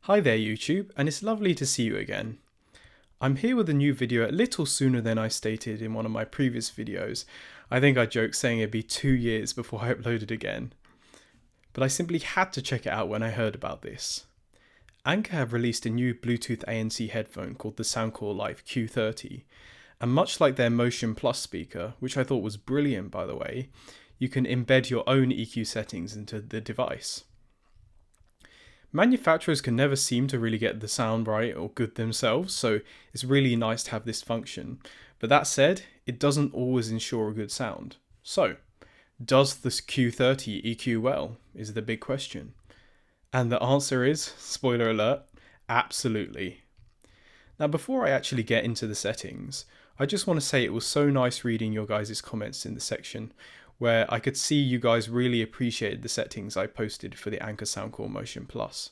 Hi there YouTube, and it's lovely to see you again. I'm here with a new video a little sooner than I stated in one of my previous videos. I think I joked saying it'd be 2 years before I uploaded again. But I simply had to check it out when I heard about this. Anker have released a new Bluetooth ANC headphone called the Soundcore Live Q30. And much like their Motion Plus speaker, which I thought was brilliant by the way, you can embed your own EQ settings into the device. Manufacturers can never seem to really get the sound right or good themselves, so it's really nice to have this function. But that said, it doesn't always ensure a good sound. So, does the Q30 EQ well, is the big question. And the answer is, spoiler alert, absolutely. Now before I actually get into the settings, I just want to say it was so nice reading your guys' comments in the section, where I could see you guys really appreciated the settings I posted for the Anker Soundcore Motion Plus.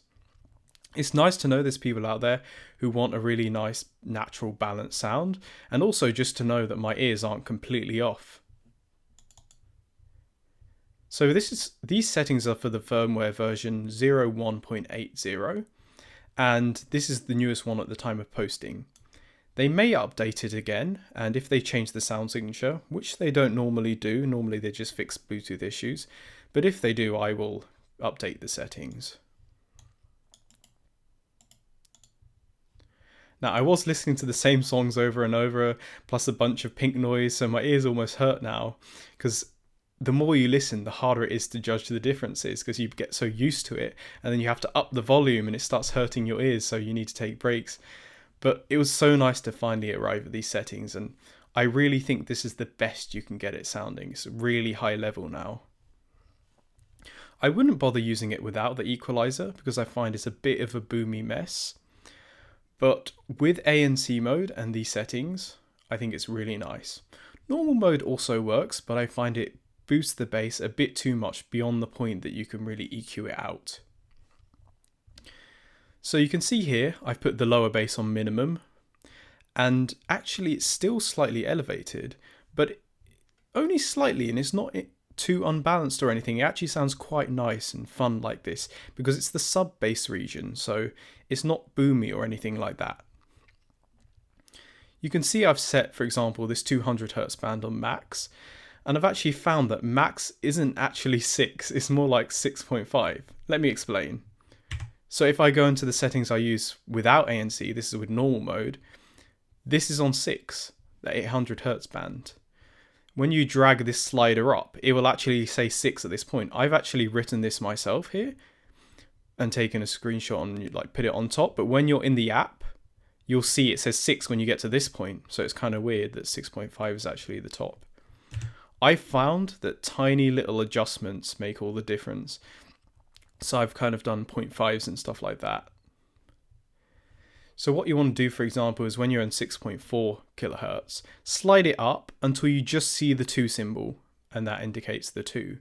It's nice to know there's people out there who want a really nice, natural, balanced sound, and also just to know that my ears aren't completely off. So these settings are for the firmware version 01.80, and this is the newest one at the time of posting. They may update it again, and if they change the sound signature, which they don't normally do, normally they just fix Bluetooth issues, but if they do, I will update the settings. Now, I was listening to the same songs over and over, plus a bunch of pink noise, so my ears almost hurt now, because the more you listen, the harder it is to judge the differences, because you get so used to it, and then you have to up the volume and it starts hurting your ears, so you need to take breaks. But it was so nice to finally arrive at these settings, and I really think this is the best you can get it sounding. It's really high level now. I wouldn't bother using it without the equalizer because I find it's a bit of a boomy mess. But with ANC mode and these settings, I think it's really nice. Normal mode also works, but I find it boosts the bass a bit too much beyond the point that you can really EQ it out. So you can see here, I've put the lower bass on minimum, and actually it's still slightly elevated, but only slightly, and it's not too unbalanced or anything. It actually sounds quite nice and fun like this, because it's the sub bass region, so it's not boomy or anything like that. You can see I've set, for example, this 200 Hz band on max, and I've actually found that max isn't actually 6, it's more like 6.5. Let me explain. So if I go into the settings I use without ANC, this is with normal mode, this is on 6, the 800 Hz band. When you drag this slider up, it will actually say 6 at this point. I've actually written this myself here and taken a screenshot and like put it on top, but when you're in the app, you'll see it says 6 when you get to this point, so it's kind of weird that 6.5 is actually the top. I found that tiny little adjustments make all the difference. So I've kind of done 0.5s and stuff like that. So what you want to do, for example, is when you're in 6.4 kilohertz, slide it up until you just see the 2 symbol, and that indicates the 2.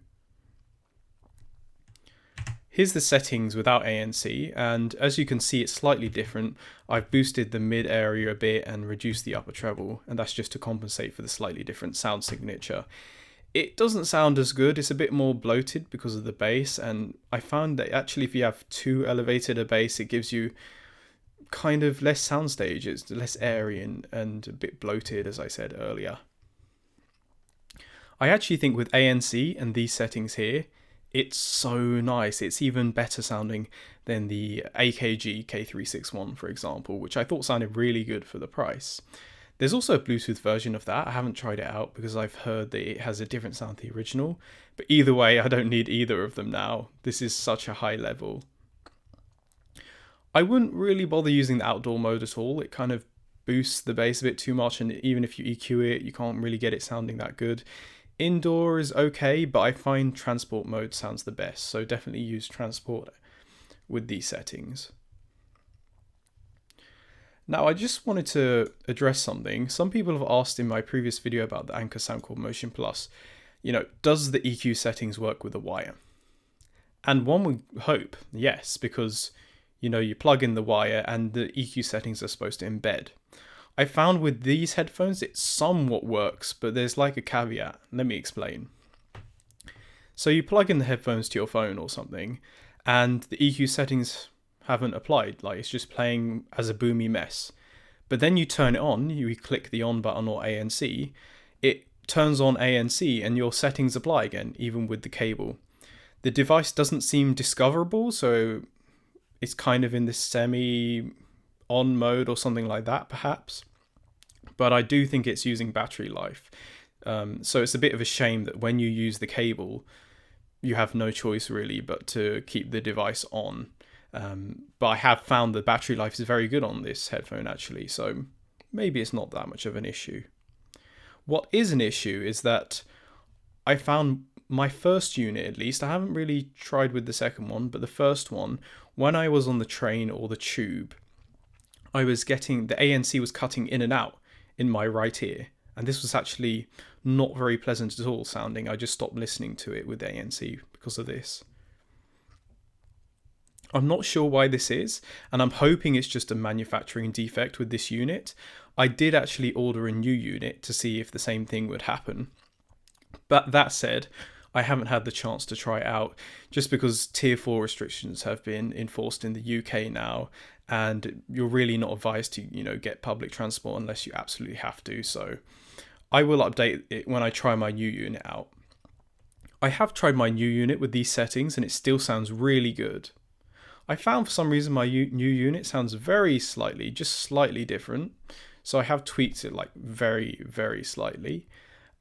Here's the settings without ANC, and as you can see, it's slightly different. I've boosted the mid area a bit and reduced the upper treble, and that's just to compensate for the slightly different sound signature. It doesn't sound as good, it's a bit more bloated because of the bass, and I found that actually if you have too elevated a bass, it gives you kind of less soundstage, it's less airy and a bit bloated, as I said earlier. I actually think with ANC and these settings here, it's so nice. It's even better sounding than the AKG K361, for example, which I thought sounded really good for the price. There's also a Bluetooth version of that. I haven't tried it out because I've heard that it has a different sound to the original. But either way, I don't need either of them now. This is such a high level. I wouldn't really bother using the outdoor mode at all. It kind of boosts the bass a bit too much, and even if you EQ it, you can't really get it sounding that good. Indoor is okay, but I find transport mode sounds the best. So definitely use transport with these settings. Now, I just wanted to address something. Some people have asked in my previous video about the Anker Soundcore Motion Plus, does the EQ settings work with a wire? And one would hope, yes, because, you plug in the wire and the EQ settings are supposed to embed. I found with these headphones, it somewhat works, but there's like a caveat. Let me explain. So you plug in the headphones to your phone or something, and the EQ settings haven't applied. Like it's just playing as a boomy mess. But then you turn it on, you click the on button or ANC, it turns on ANC and your settings apply again, even with the cable. The device doesn't seem discoverable, so it's kind of in this semi on mode or something like that, perhaps. But I do think it's using battery life. So it's a bit of a shame that when you use the cable, you have no choice really but to keep the device on. But I have found the battery life is very good on this headphone actually, so maybe it's not that much of an issue. What is an issue is that I found my first unit, at least, I haven't really tried with the second one, but the first one, when I was on the train or the tube, I was getting, the ANC was cutting in and out in my right ear. And this was actually not very pleasant at all sounding. I just stopped listening to it with the ANC because of this. I'm not sure why this is, and I'm hoping it's just a manufacturing defect with this unit. I did actually order a new unit to see if the same thing would happen. But that said, I haven't had the chance to try it out just because tier 4 restrictions have been enforced in the UK now, and you're really not advised to, get public transport unless you absolutely have to. So I will update it when I try my new unit out. I have tried my new unit with these settings and it still sounds really good. I found for some reason my new unit sounds just slightly different. So I have tweaked it like very, very slightly.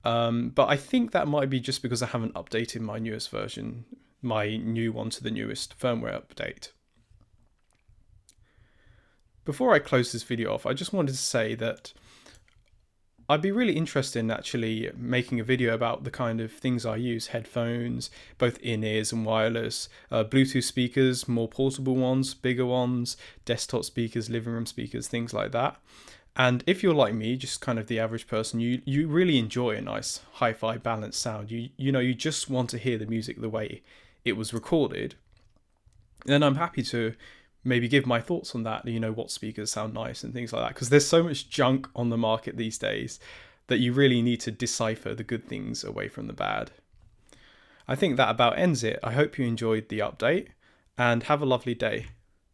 But I think that might be just because I haven't updated my newest version, my new one to the newest firmware update. Before I close this video off, I just wanted to say that I'd be really interested in actually making a video about the kind of things I use: headphones, both in-ears and wireless, Bluetooth speakers, more portable ones, bigger ones, desktop speakers, living room speakers, things like that. And if you're like me, just kind of the average person, you really enjoy a nice hi-fi balanced sound. You just want to hear the music the way it was recorded. Then I'm happy to maybe give my thoughts on that, what speakers sound nice and things like that, because there's so much junk on the market these days that you really need to decipher the good things away from the bad. I think that about ends it. I hope you enjoyed the update and have a lovely day.